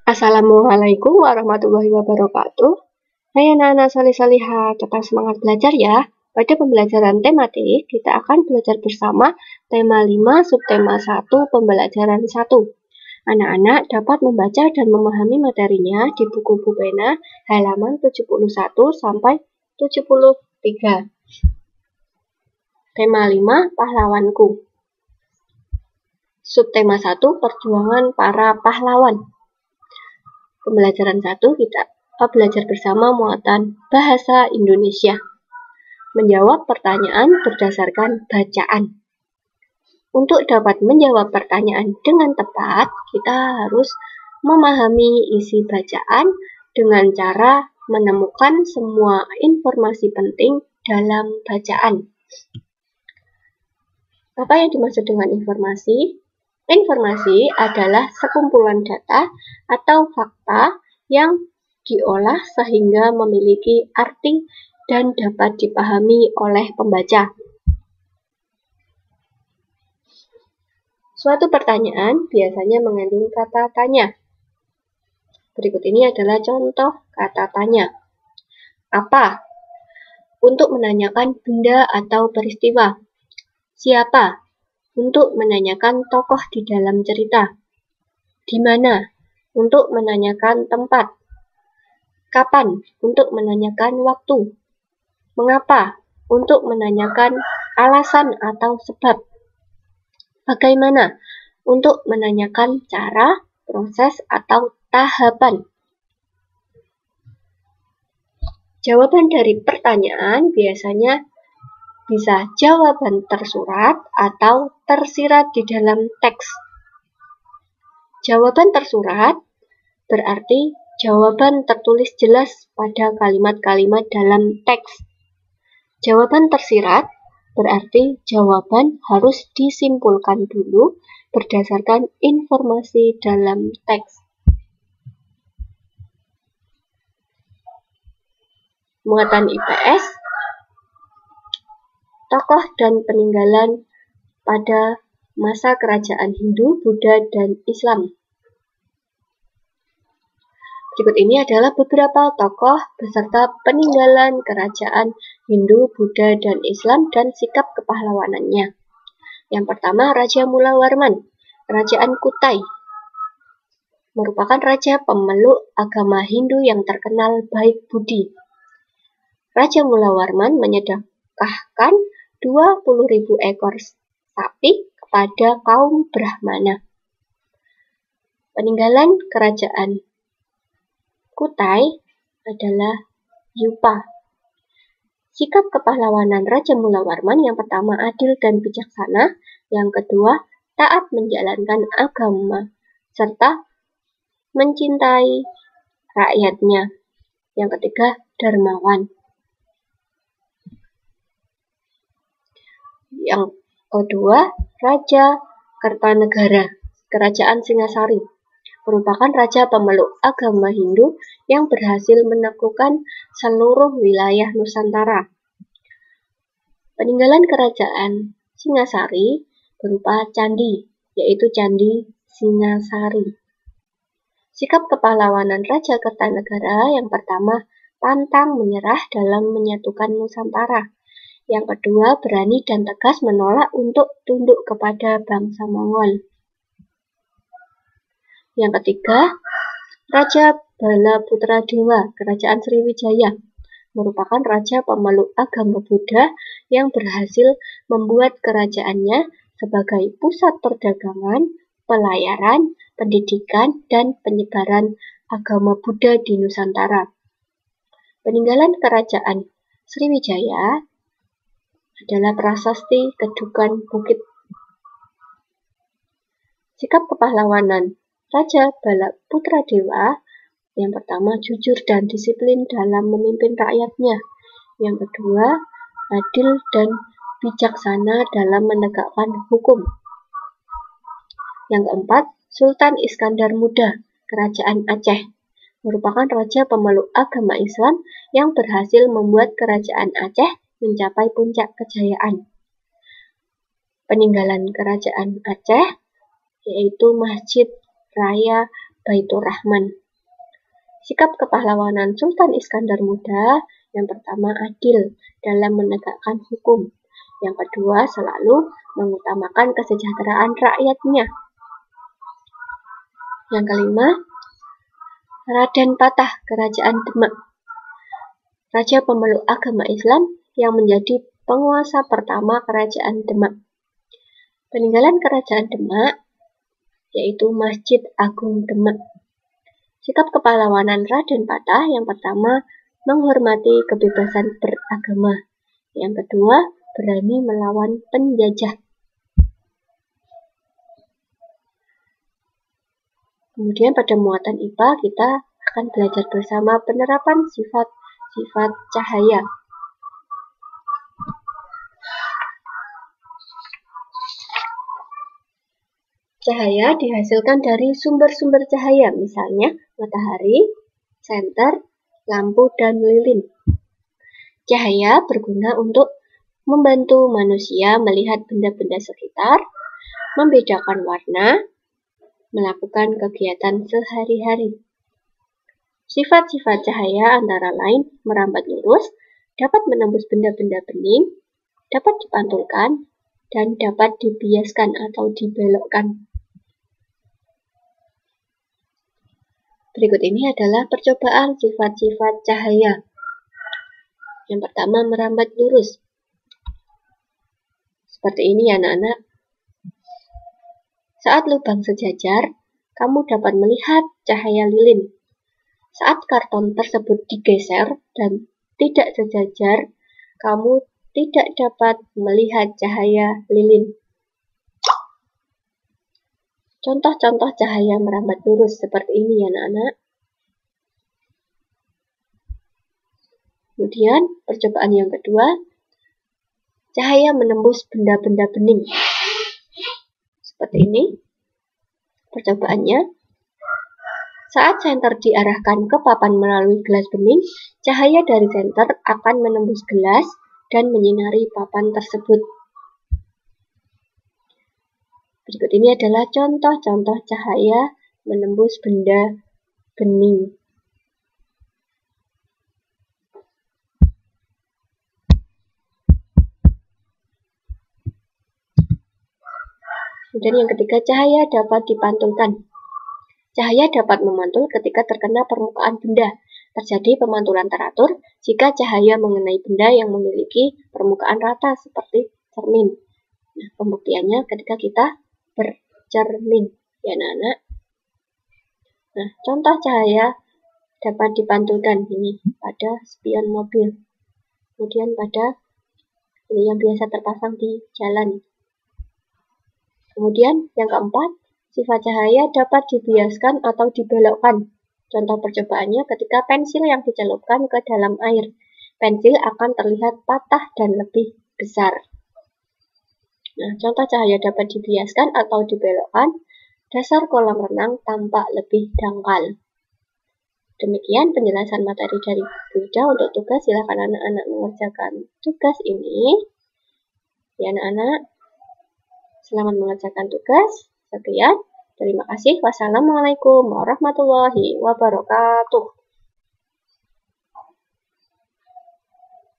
Assalamualaikum warahmatullahi wabarakatuh. Hai anak-anak salih-salihah, tetap semangat belajar ya. Pada pembelajaran tematik, kita akan belajar bersama tema 5 subtema 1 pembelajaran 1. Anak-anak dapat membaca dan memahami materinya di buku Pupena halaman 71 sampai 73. Tema 5 pahlawanku. Subtema 1 perjuangan para pahlawan. Pembelajaran 1 kita belajar bersama muatan bahasa Indonesia. Menjawab pertanyaan berdasarkan bacaan. Untuk dapat menjawab pertanyaan dengan tepat, kita harus memahami isi bacaan dengan cara menemukan semua informasi penting dalam bacaan. Apa yang dimaksud dengan informasi? Informasi adalah sekumpulan data atau fakta yang diolah sehingga memiliki arti dan dapat dipahami oleh pembaca. Suatu pertanyaan biasanya mengandung kata tanya. Berikut ini adalah contoh kata tanya. Apa? Untuk menanyakan benda atau peristiwa. Siapa? Untuk menanyakan tokoh di dalam cerita. Di mana? Untuk menanyakan tempat. Kapan? Untuk menanyakan waktu. Mengapa? Untuk menanyakan alasan atau sebab. Bagaimana? Untuk menanyakan cara, proses, atau tahapan. Jawaban dari pertanyaan biasanya bisa jawaban tersurat atau tersirat di dalam teks. Jawaban tersurat berarti jawaban tertulis jelas pada kalimat-kalimat dalam teks. Jawaban tersirat berarti jawaban harus disimpulkan dulu berdasarkan informasi dalam teks. Muatan IPS, tokoh dan peninggalan pada masa kerajaan Hindu, Buddha, dan Islam. Berikut ini adalah beberapa tokoh beserta peninggalan kerajaan Hindu, Buddha, dan Islam dan sikap kepahlawanannya. Yang pertama, Raja Mulawarman, Kerajaan Kutai. Merupakan raja pemeluk agama Hindu yang terkenal baik budi. Raja Mulawarman menyedekahkan 20.000 ekor sapi kepada kaum Brahmana. Peninggalan kerajaan Kutai adalah Yupa. Sikap kepahlawanan Raja Mulawarman yang pertama adil dan bijaksana, yang kedua taat menjalankan agama, serta mencintai rakyatnya, yang ketiga dermawan. Yang kedua, Raja Kertanegara, Kerajaan Singasari, merupakan raja pemeluk agama Hindu yang berhasil menaklukkan seluruh wilayah Nusantara. Peninggalan kerajaan Singasari berupa candi, yaitu Candi Singasari. Sikap kepahlawanan Raja Kertanegara yang pertama, pantang menyerah dalam menyatukan Nusantara. Yang kedua, berani dan tegas menolak untuk tunduk kepada bangsa Mongol. Yang ketiga, Raja Balaputradewa, Kerajaan Sriwijaya, merupakan raja pemeluk agama Buddha yang berhasil membuat kerajaannya sebagai pusat perdagangan, pelayaran, pendidikan, dan penyebaran agama Buddha di Nusantara. Peninggalan kerajaan Sriwijaya adalah prasasti Kedukan Bukit. Sikap kepahlawanan Raja Balaputradewa yang pertama jujur dan disiplin dalam memimpin rakyatnya. Yang kedua, adil dan bijaksana dalam menegakkan hukum. Yang keempat, Sultan Iskandar Muda, Kerajaan Aceh, merupakan raja pemeluk agama Islam yang berhasil membuat kerajaan Aceh mencapai puncak kejayaan. Peninggalan kerajaan Aceh yaitu Masjid Raya Baitur Rahman. Sikap kepahlawanan Sultan Iskandar Muda, yang pertama adil dalam menegakkan hukum. Yang kedua, selalu mengutamakan kesejahteraan rakyatnya. Yang kelima, Raden Patah Kerajaan Demak, raja pemeluk agama Islam yang menjadi penguasa pertama Kerajaan Demak. Peninggalan Kerajaan Demak yaitu Masjid Agung Demak. Sikap kepahlawanan Raden Patah, yang pertama menghormati kebebasan beragama. Yang kedua, berani melawan penjajah. Kemudian pada muatan IPA kita akan belajar bersama penerapan sifat-sifat cahaya. Cahaya dihasilkan dari sumber-sumber cahaya, misalnya matahari, senter, lampu, dan lilin. Cahaya berguna untuk membantu manusia melihat benda-benda sekitar, membedakan warna, melakukan kegiatan sehari-hari. Sifat-sifat cahaya antara lain merambat lurus, dapat menembus benda-benda bening, dapat dipantulkan, dan dapat dibiaskan atau dibelokkan. Berikut ini adalah percobaan sifat-sifat cahaya. Yang pertama, merambat lurus. Seperti ini ya anak-anak. Saat lubang sejajar, kamu dapat melihat cahaya lilin. Saat karton tersebut digeser dan tidak sejajar, kamu tidak dapat melihat cahaya lilin. Contoh-contoh cahaya merambat lurus seperti ini ya anak-anak. Kemudian percobaan yang kedua, cahaya menembus benda-benda bening. Seperti ini. Percobaannya, saat senter diarahkan ke papan melalui gelas bening, cahaya dari senter akan menembus gelas dan menyinari papan tersebut. Berikut ini adalah contoh-contoh cahaya menembus benda bening. Kemudian yang ketiga, cahaya dapat dipantulkan. Cahaya dapat memantul ketika terkena permukaan benda. Terjadi pemantulan teratur jika cahaya mengenai benda yang memiliki permukaan rata seperti cermin. Nah, pembuktiannya ketika kita bercermin, ya anak-anak. Nah, contoh cahaya dapat dipantulkan ini pada spion mobil. Kemudian pada ini yang biasa terpasang di jalan. Kemudian yang keempat, sifat cahaya dapat dibiaskan atau dibelokkan. Contoh percobaannya ketika pensil yang dicelupkan ke dalam air. Pensil akan terlihat patah dan lebih besar. Nah, contoh cahaya dapat dibiaskan atau dibelokkan. Dasar kolam renang tampak lebih dangkal. Demikian penjelasan materi dari Bu Ida. Untuk tugas, silakan anak-anak mengerjakan tugas ini. Ya anak-anak. Selamat mengerjakan tugas. Sekian. Terima kasih. Wassalamualaikum warahmatullahi wabarakatuh.